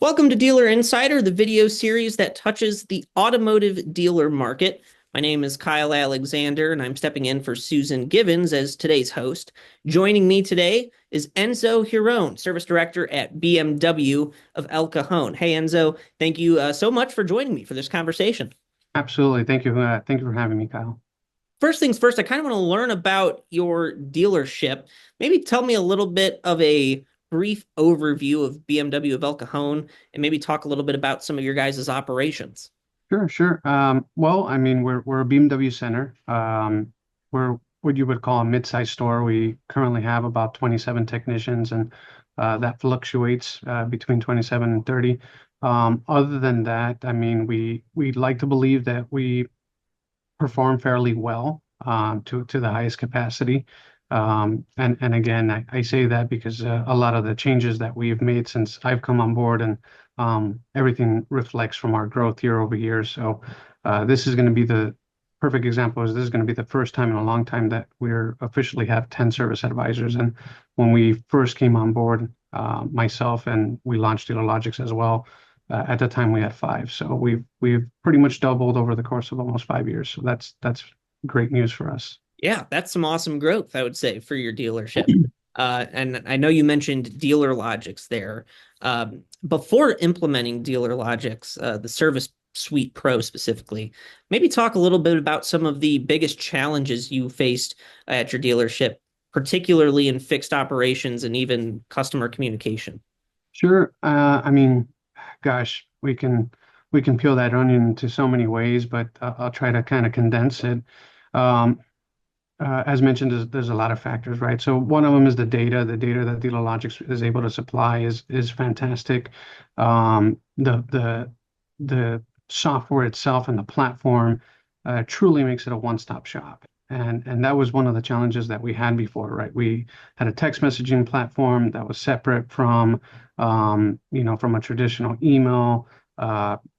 Welcome to Dealer Insider, the video series that touches the automotive dealer market. My name is Kyle Alexander, and I'm stepping in for Susan Givens as today's host. Joining me today is Enzo Giron, Service Director at BMW of El Cajon. Hey, Enzo, thank you so much for joining me for this conversation. Absolutely. Thank you. Thank you for having me, Kyle. First things first, I kind of want to learn about your dealership. Maybe tell me a little bit of a brief overview of BMW of El Cajon and maybe talk a little bit about some of your guys' operations. Sure, sure. Well, I mean, we're a BMW center. We're what you would call a mid-sized store. We currently have about 27 technicians, and that fluctuates between 27 and 30. Other than that, I mean, we like to believe that we perform fairly well to the highest capacity. And again, I say that because a lot of the changes that we've made since I've come on board and everything reflects from our growth year over year. So this is going to be the perfect example is this is going to be the first time in a long time that we're officially have 10 service advisors. And when we first came on board, myself and we launched DealerLogix as well. At the time, we had five, so we've pretty much doubled over the course of almost 5 years. So that's great news for us. Yeah, that's some awesome growth, I would say, for your dealership. And I know you mentioned DealerLogix there. Before implementing DealerLogix, the Service Suite Pro specifically, maybe talk a little bit about some of the biggest challenges you faced at your dealership, particularly in fixed operations and even customer communication. Sure. I mean, gosh, we can peel that onion into so many ways, but I'll try to kind of condense it. Um, as mentioned, there's a lot of factors, right? So one of them is the data. The data that DealerLogix is able to supply is fantastic. The software itself and the platform truly makes it a one-stop shop. And that was one of the challenges that we had before, right? We had a text messaging platform that was separate from a traditional email,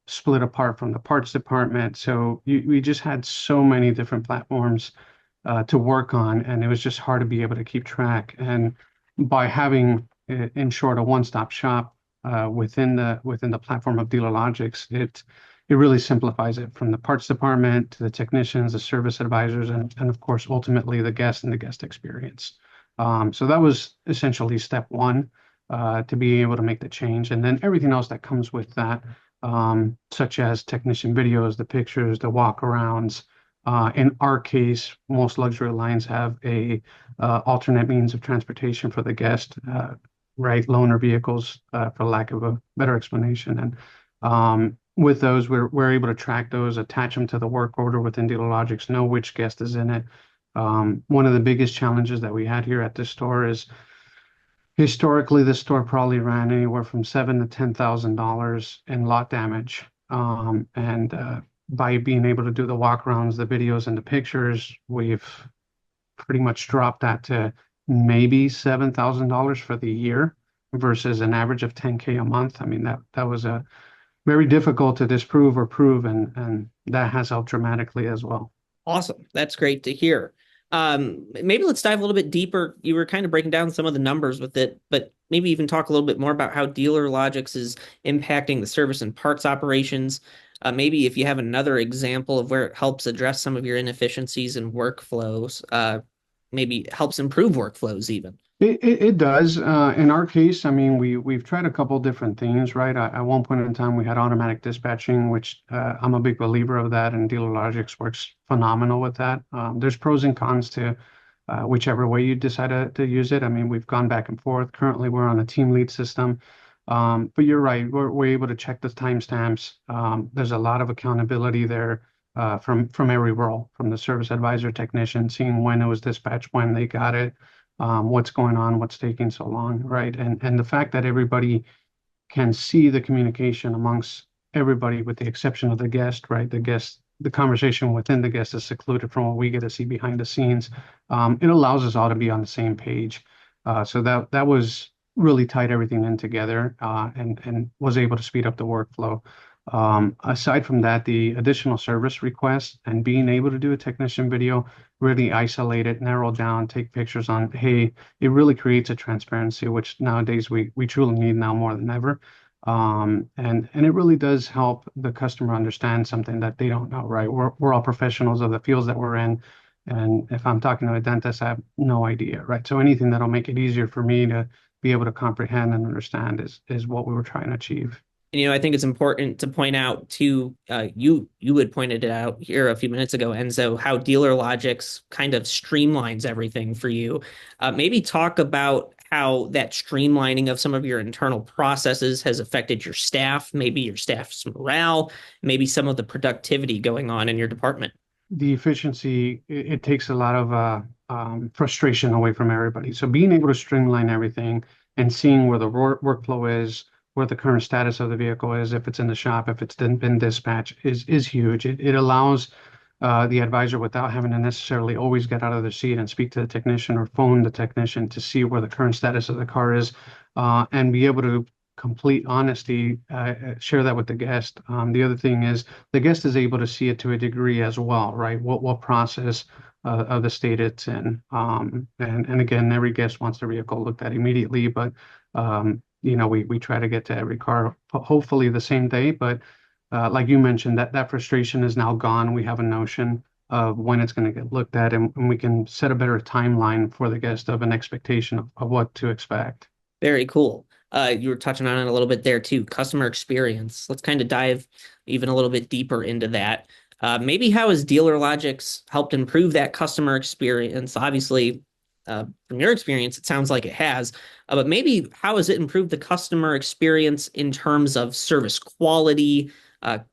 split apart from the parts department. So we just had so many different platforms to work on, and it was just hard to be able to keep track. And by having, in short, a one-stop shop within the platform of DealerLogix, it really simplifies it from the parts department to the technicians, the service advisors, and of course, ultimately the guest and the guest experience. So that was essentially step one to be able to make the change. And then everything else that comes with that, such as technician videos, the pictures, the walkarounds. In our case, most luxury lines have a alternate means of transportation for the guest, right? Loaner vehicles, for lack of a better explanation. And with those, we're able to track those, attach them to the work order within DealerLogix, know which guest is in it. One of the biggest challenges that we had here at this store is historically, the store probably ran anywhere from $7,000 to $10,000 in lot damage. And by being able to do the walkarounds, the videos, and the pictures, we've pretty much dropped that to maybe $7,000 for the year versus an average of 10K a month. I mean, that was a very difficult to disprove or prove, and that has helped dramatically as well. Awesome. That's great to hear. Maybe let's dive a little bit deeper. You were kind of breaking down some of the numbers with it, but maybe even talk a little bit more about how DealerLogix is impacting the service and parts operations. Maybe if you have another example of where it helps address some of your inefficiencies and workflows, maybe helps improve workflows even. It does. In our case, I mean, we've tried a couple different things, right? At one point in time, we had automatic dispatching, which I'm a big believer of that, and DealerLogix works phenomenal with that. There's pros and cons to whichever way you decide to use it. I mean, we've gone back and forth. Currently, we're on a team lead system. But you're right, we're able to check the timestamps. There's a lot of accountability there from every role, from the service advisor technician, seeing when it was dispatched, when they got it, what's going on, what's taking so long, right? And the fact that everybody can see the communication amongst everybody, with the exception of the guest, right? The conversation within the guest is secluded from what we get to see behind the scenes. It allows us all to be on the same page. So that was really tied everything in together and was able to speed up the workflow. Aside from that, the additional service requests and being able to do a technician video, really isolate it, narrow down, take pictures on, hey, it really creates a transparency, which nowadays we truly need now more than ever. And it really does help the customer understand something that they don't know, right? We're all professionals of the fields that we're in. And if I'm talking to a dentist, I have no idea, right? So anything that'll make it easier for me to be able to comprehend and understand is what we were trying to achieve. And, I think it's important to point out too, you had pointed it out here a few minutes ago, Enzo, how DealerLogix kind of streamlines everything for you. Maybe talk about how that streamlining of some of your internal processes has affected your staff, maybe your staff's morale, maybe some of the productivity going on in your department. The efficiency, it takes a lot of frustration away from everybody. So being able to streamline everything and seeing where the workflow is, where the current status of the vehicle is, if it's in the shop, if it's been dispatched, is huge. It allows the advisor without having to necessarily always get out of their seat and speak to the technician or phone the technician to see where the current status of the car is, and be able to complete honesty, share that with the guest. The other thing is the guest is able to see it to a degree as well, right? What process of the state it's in. And again, every guest wants their vehicle looked at immediately, but we try to get to every car hopefully the same day. But like you mentioned, that frustration is now gone. We have a notion of when it's going to get looked at, and we can set a better timeline for the guest of an expectation of what to expect. Very cool. You were touching on it a little bit there too, customer experience. Let's kind of dive even a little bit deeper into that. Maybe how has DealerLogix helped improve that customer experience? Obviously, from your experience, it sounds like it has, but maybe how has it improved the customer experience in terms of service quality,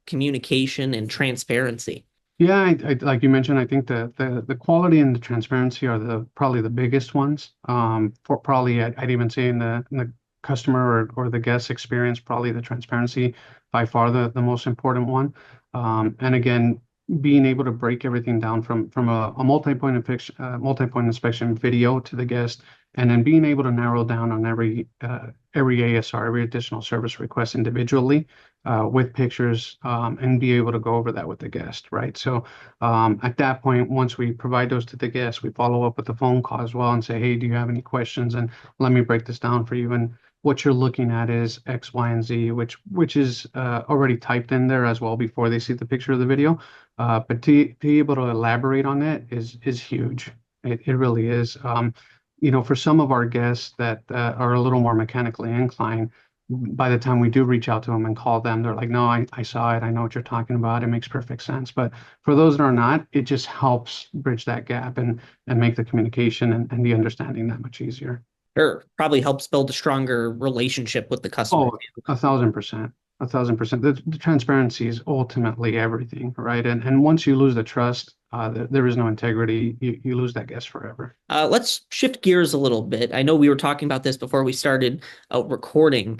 communication, and transparency? Yeah, like you mentioned, I think the quality and the transparency are the probably the biggest ones. For probably I'd even say in the customer or the guest experience, probably the transparency by far the most important one. And again, being able to break everything down from a multi-point inspection video to the guest, and then being able to narrow down on every ASR, every additional service request individually with pictures, and be able to go over that with the guest, right? So at that point, once we provide those to the guest, we follow up with a phone call as well and say, hey, do you have any questions? And let me break this down for you. And what you're looking at is X, Y, and Z, which is already typed in there as well before they see the picture of the video. But to be able to elaborate on that is huge. It really is. For some of our guests that are a little more mechanically inclined, by the time we do reach out to them and call them, they're like, no, I saw it. I know what you're talking about. It makes perfect sense. But for those that are not, it just helps bridge that gap and make the communication and the understanding that much easier. Sure, probably helps build a stronger relationship with the customer. Oh, 1,000%. 1,000%. The transparency is ultimately everything, right? And once you lose the trust, there is no integrity. You lose that guest forever. Let's shift gears a little bit. I know we were talking about this before we started recording.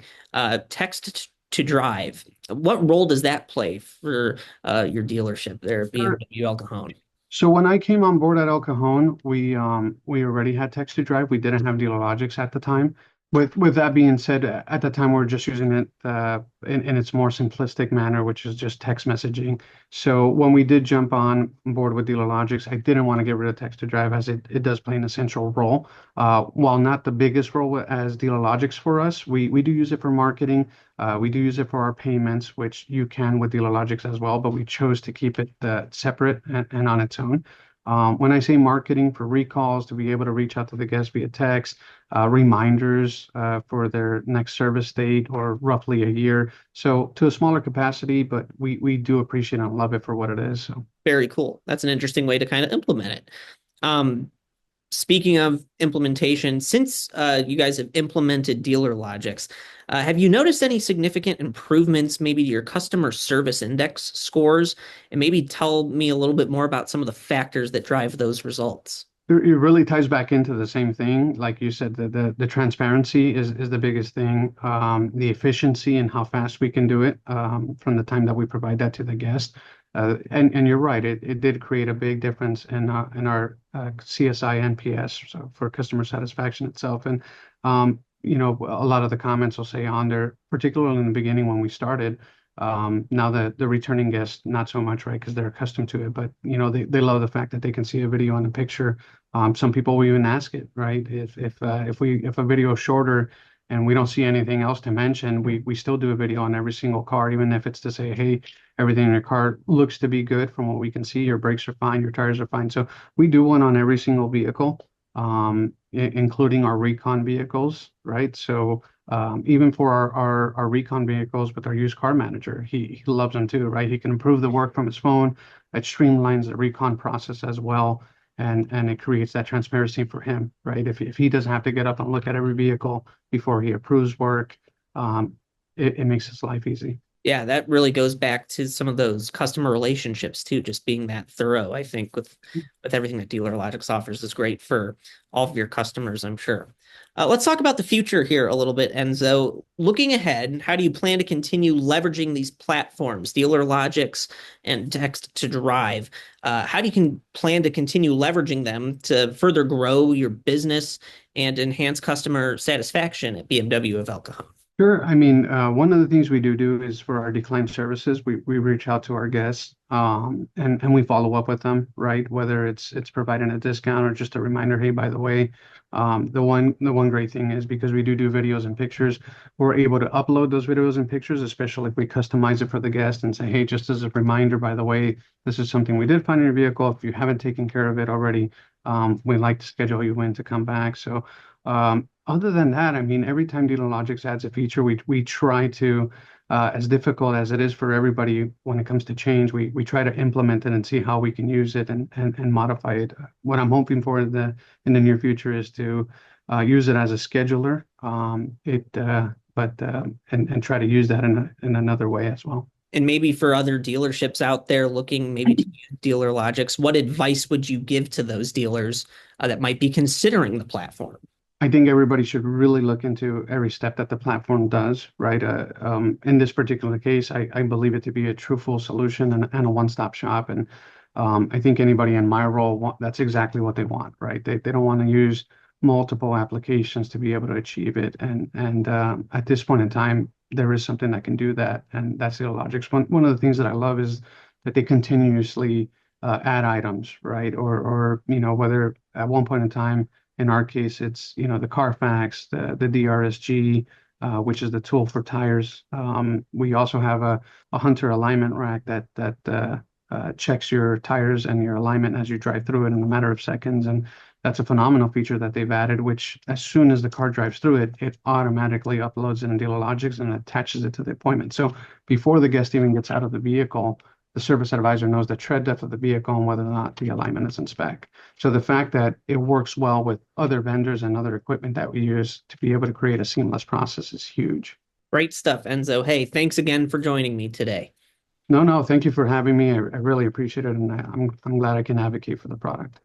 Text to drive. What role does that play for your dealership there at Sure. BMW El Cajon? So when I came on board at El Cajon, we already had text to drive. We didn't have DealerLogix at the time. With that being said, at the time we were just using it in its more simplistic manner, which is just text messaging. So when we did jump on board with DealerLogix, I didn't want to get rid of text to drive as it does play an essential role. While not the biggest role as DealerLogix for us, we do use it for marketing. We do use it for our payments, which you can with DealerLogix as well, but we chose to keep it separate and on its own. When I say marketing for recalls, to be able to reach out to the guests via text, reminders for their next service date or roughly a year. So to a smaller capacity, but we do appreciate and love it for what it is. So. Very cool. That's an interesting way to kind of implement it. Speaking of implementation, since you guys have implemented DealerLogix, have you noticed any significant improvements maybe to your customer service index scores? And maybe tell me a little bit more about some of the factors that drive those results. It really ties back into the same thing. Like you said, the transparency is the biggest thing. The efficiency and how fast we can do it from the time that we provide that to the guest. And you're right, it did create a big difference in our CSI NPS, so for customer satisfaction itself. And a lot of the comments will say on there, particularly in the beginning when we started. Now the returning guests, not so much, right? Because they're accustomed to it, but they love the fact that they can see a video and a picture. Some people will even ask it, right? If a video is shorter and we don't see anything else to mention, we still do a video on every single car, even if it's to say, hey, everything in your car looks to be good from what we can see. Your brakes are fine, your tires are fine. So we do one on every single vehicle, including our recon vehicles, right? So even for our recon vehicles with our used car manager, he loves them too, right? He can improve the work from his phone. It streamlines the recon process as well, and it creates that transparency for him, right? If he doesn't have to get up and look at every vehicle before he approves work, it makes his life easy. Yeah, that really goes back to some of those customer relationships too, just being that thorough. I think with everything that DealerLogix offers is great for all of your customers, I'm sure. Let's talk about the future here a little bit, Enzo. Looking ahead, how do you plan to continue leveraging these platforms, DealerLogix and Text to Drive? How do you plan to continue leveraging them to further grow your business and enhance customer satisfaction at BMW of El Cajon? Sure. I mean, one of the things we do is for our decline services, we reach out to our guests, and we follow up with them, right? Whether it's providing a discount or just a reminder, hey, by the way, the one great thing is because we do videos and pictures, we're able to upload those videos and pictures, especially if we customize it for the guest and say, hey, just as a reminder, by the way, this is something we did find in your vehicle. If you haven't taken care of it already, we'd like to schedule you in to come back. So other than that, I mean, every time DealerLogix adds a feature, we try to, as difficult as it is for everybody when it comes to change, we try to implement it and see how we can use it and modify it. What I'm hoping for in the near future is to use it as a scheduler, and try to use that in another way as well. And maybe for other dealerships out there looking maybe to use DealerLogix, what advice would you give to those dealers that might be considering the platform? I think everybody should really look into every step that the platform does, right? In this particular case, I believe it to be a true full solution and a one-stop shop. And I think anybody in my role, that's exactly what they want, right? They don't want to use multiple applications to be able to achieve it. And at this point in time, there is something that can do that, and that's DealerLogix. One of the things that I love is that they continuously add items, right? Or whether at one point in time, in our case, it's the Carfax, the DRSG, which is the tool for tires. We also have a Hunter alignment rack that checks your tires and your alignment as you drive through it in a matter of seconds. And that's a phenomenal feature that they've added, which as soon as the car drives through it, it automatically uploads it in DealerLogix and attaches it to the appointment. So before the guest even gets out of the vehicle, the service advisor knows the tread depth of the vehicle and whether or not the alignment is in spec. So the fact that it works well with other vendors and other equipment that we use to be able to create a seamless process is huge. Great stuff, Enzo. Hey, thanks again for joining me today. No, thank you for having me. I really appreciate it, and I'm glad I can advocate for the product.